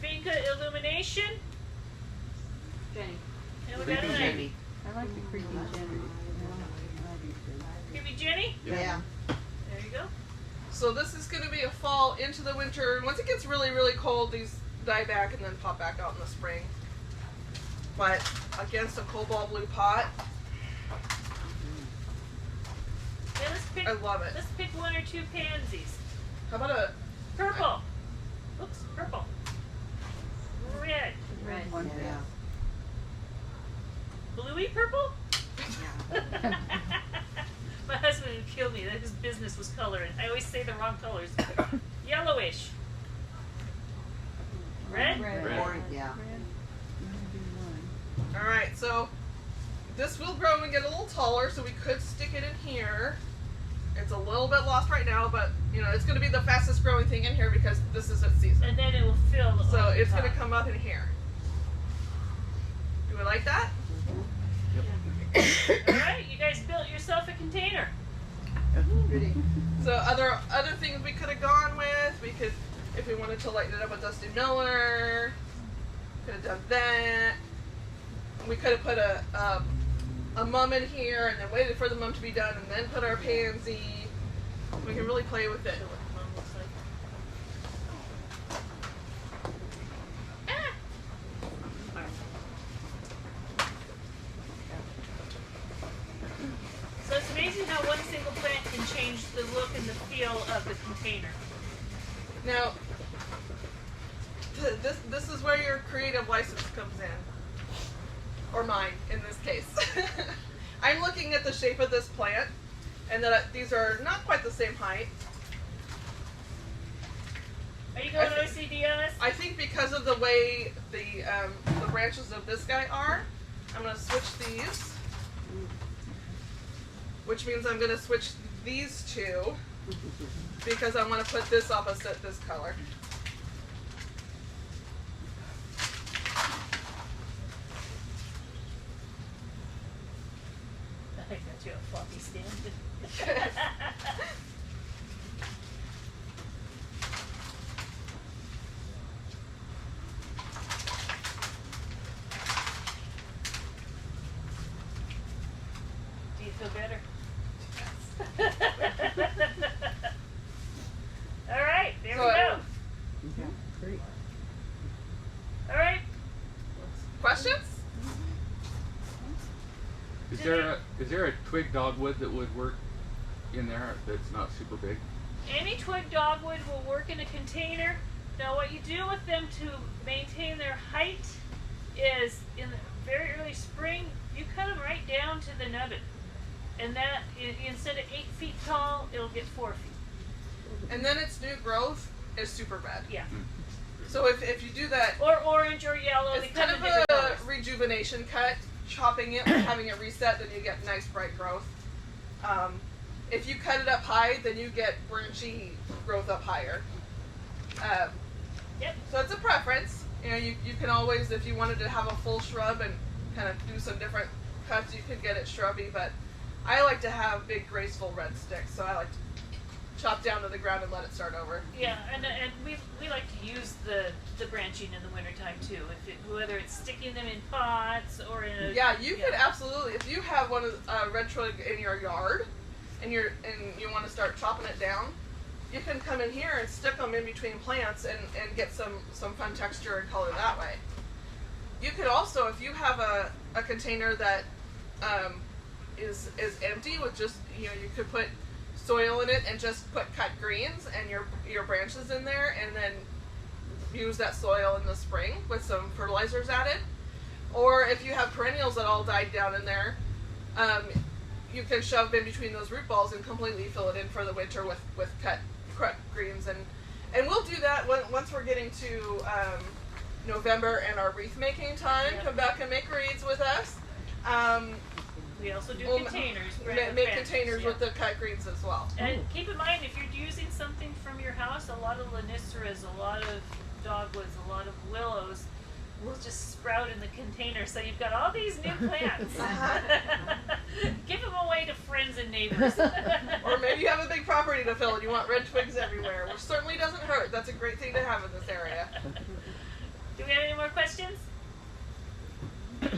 Vinca Illumination, Jenny. and we got an Ivy. I like the creepy Jenny. I do too. Creepy Jenny. Yeah. There you go. So this is going to be a fall into the winter. Once it gets really, really cold, these die back and then pop back out in the spring. But against a cobalt blue pot, Now I love it. let's pick one or two pansies. How about a Purple. Oops, purple. Red. Red. One Yeah. Bluey purple? Yeah. My husband would kill me that his business was coloring. I always say the wrong colors. Yellowish. Red? Red. Red. Orange, yeah. Red. You wanna do one. All right, so this will grow and get a little taller, so we could stick it in here. It's a little bit lost right now, but you know it's going to be the fastest growing thing in here because this is its season. And then it will fill the So all the it's going top. to come up in here. Do we like that? Alright, you guys built yourself a container. Pretty. So other things we could have gone with, we could, if we wanted to lighten it up with Dusty Miller, could have done that. We could have put a mum in here and then waited for the mum to be done and then put our pansy. We can really play with it. Show what the mom looks like. So it's amazing how one single plant can change the look and the feel of the container. Now, this is where your creative license comes in, or mine in this case. I'm looking at the shape of this plant, and that these are not quite the same height. Are you going I OCD on us? I think because of the way the branches of this guy are, I'm going to switch these, which means I'm going to switch these two because I want to put this opposite this color. I got you a floppy stand. Feel better? All right, there So we go. Okay, great. All right. Questions? Is there a twig dogwood that would work in there that's not super big? Any twig dogwood will work in a container. Now what you do with them to maintain their height is in the very early spring, you cut them right down to the nubbin. And that, instead of 8 feet tall, it'll get 4 feet. And then its new growth is super red. Yeah. So if you do that, Or orange or yellow, they it's come kind in of different a colors. rejuvenation cut. Chopping it, having it reset, then you get nice bright growth. If you cut it up high, then you get branchy growth up higher. Yep. So it's a preference. You know, you can always, if you wanted to have a full shrub and kind of do some different cuts, you could get it shrubby. But I like to have big, graceful red sticks, so I like to chop down to the ground and let it start over. Yeah, and we like to use the branching in the wintertime too. Whether it's sticking them in pots or in a Yeah, you could absolutely. If you have one of red twig in your yard, and you want to start chopping it down, you can come in here and stick them in between plants and get some fun texture and color that way. You could also, if you have a container that is empty with just, you could put soil in it and just put cut greens and your branches in there, and then use that soil in the spring with some fertilizers added. Or if you have perennials that all died down in there, you can shove in between those root balls and completely fill it in for the winter with cut greens. And we'll do that once we're getting to November and our wreath making time. Yep. Come back and make wreaths with us. we also do We'll containers. make containers yeah. with the cut greens as well. And keep in mind, if you're using something from your house, a lot of lanisteras, a lot of dogwoods, a lot of willows will just sprout in the container. So you've got all these new plants. Give them away to friends and neighbors. Or maybe you have a big property to fill and you want red twigs everywhere, which certainly doesn't hurt. That's a great thing to have in this area. Do we have any more questions?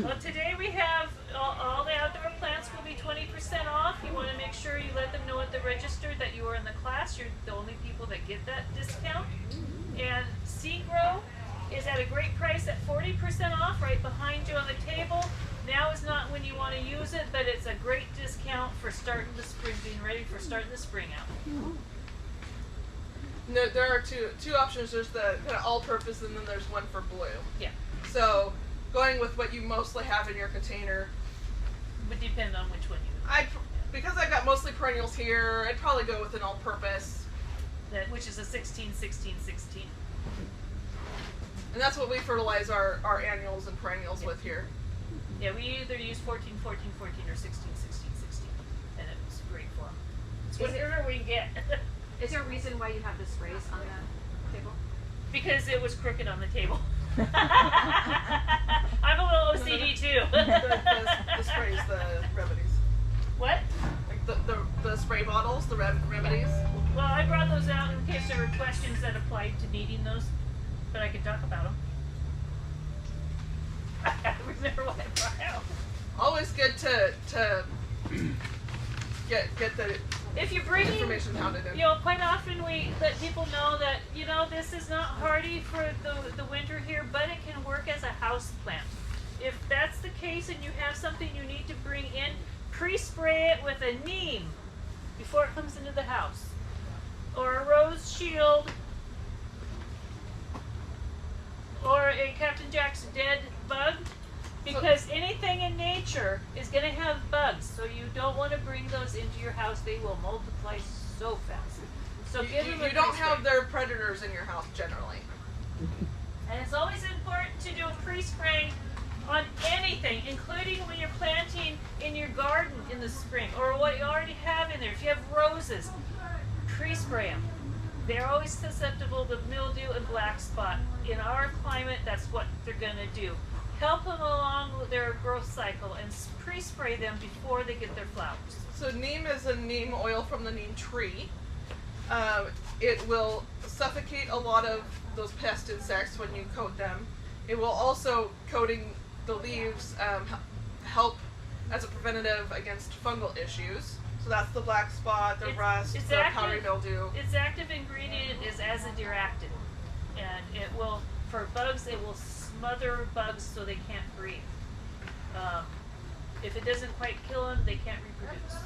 Well, today we have all the outdoor plants will be 20% off. You want to make sure you let them know at the register that you are in the class. You're the only people that get that discount. And Seed Grow is at a great price at 40% off right behind you on the table. Now is not when you want to use it, but it's a great discount for starting the spring, being ready for starting the spring out. No, there are two options. There's the kind of all-purpose, and then there's one for blue. Yeah, So going with what you mostly have in your container, would depend on which one you because I got mostly perennials here, I'd probably go with an all-purpose. which is a 16, 16, 16. And that's what we fertilize our annuals and perennials with here. Yeah, we either use 14, 14, 14 or 16, 16, 16. And it was great for them. It's whatever we can get. Is there a reason why you have the sprays on the table? Because it was crooked on the table. I'm a little OCD too. the sprays, the remedies. What? Like the spray bottles, the remedies. Well, I brought those out in case there were questions that applied to needing those, but I could talk about them. I remember what I brought out. Always good to get the If you're bringing, information pounded in. quite often we let people know that, this is not hardy for the winter here, but it can work as a house plant. If that's the case and you have something you need to bring in, pre-spray it with a neem before it comes into the house. Or a rose shield. Or a Captain Jack's dead bug. Because anything in nature is going to have bugs, so you don't want to bring those into your house. They will multiply so fast. So give them a you don't pre-spray. have their predators in your house generally. And it's always important to do a pre-spray on anything, including when you're planting in your garden in the spring, or what you already have in there. If you have roses, pre-spray them. They're always susceptible to mildew and black spot. In our climate, that's what they're going to do. Help them along with their growth cycle and pre-spray them before they get their flowers. So neem is a neem oil from the neem tree. It will suffocate a lot of those pest insects when you coat them. It will also, coating the leaves, help as a preventative against fungal issues. So that's the black spot, the rust, it's the active- powdery mildew. Its active ingredient is azadirachtin, and it will, for bugs, it will smother bugs so they can't breathe. If it doesn't quite kill them, they can't reproduce.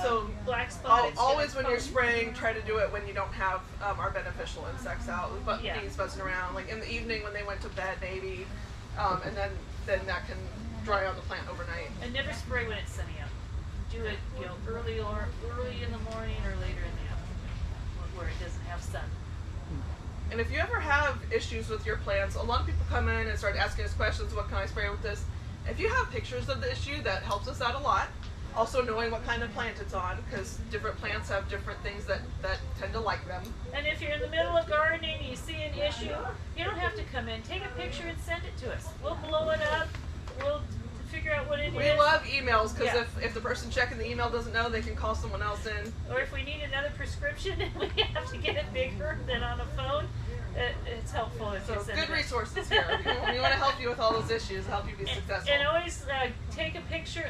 So black spot. it's Always gonna when you're come- spraying, try to do it when you don't have our beneficial insects out, but Yeah. bees buzzing around, like in the evening when they went to bed maybe, and then that can dry on the plant overnight. And never spray when it's sunny out. Do it, early in the morning or later in the afternoon, where it doesn't have sun. And if you ever have issues with your plants, a lot of people come in and start asking us questions, what can I spray with this? If you have pictures of the issue, that helps us out a lot. Also knowing what kind of plant it's on, because different plants have different things that tend to like them. And if you're in the middle of gardening and you see an issue, you don't have to come in. Take a picture and send it to us. We'll blow it up. We'll figure out what it is. We love emails, because Yeah. if the person checking the email doesn't know, they can call someone else in. Or if we need another prescription and we have to get it bigger than on a phone, it's helpful if you So send good it. resources here. We want to help you with all those issues, help you be successful. And always take a picture,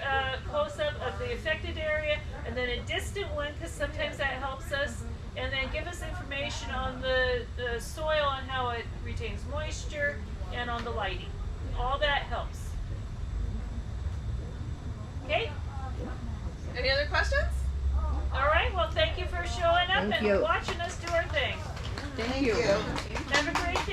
close up of the affected area, and then a distant one, because sometimes that helps us. And then give us information on the soil and how it retains moisture, and on the lighting. All that helps. Okay? Any other questions? All right. Well, thank you for showing up Thank and you. watching us do our thing. Thank you. Have a great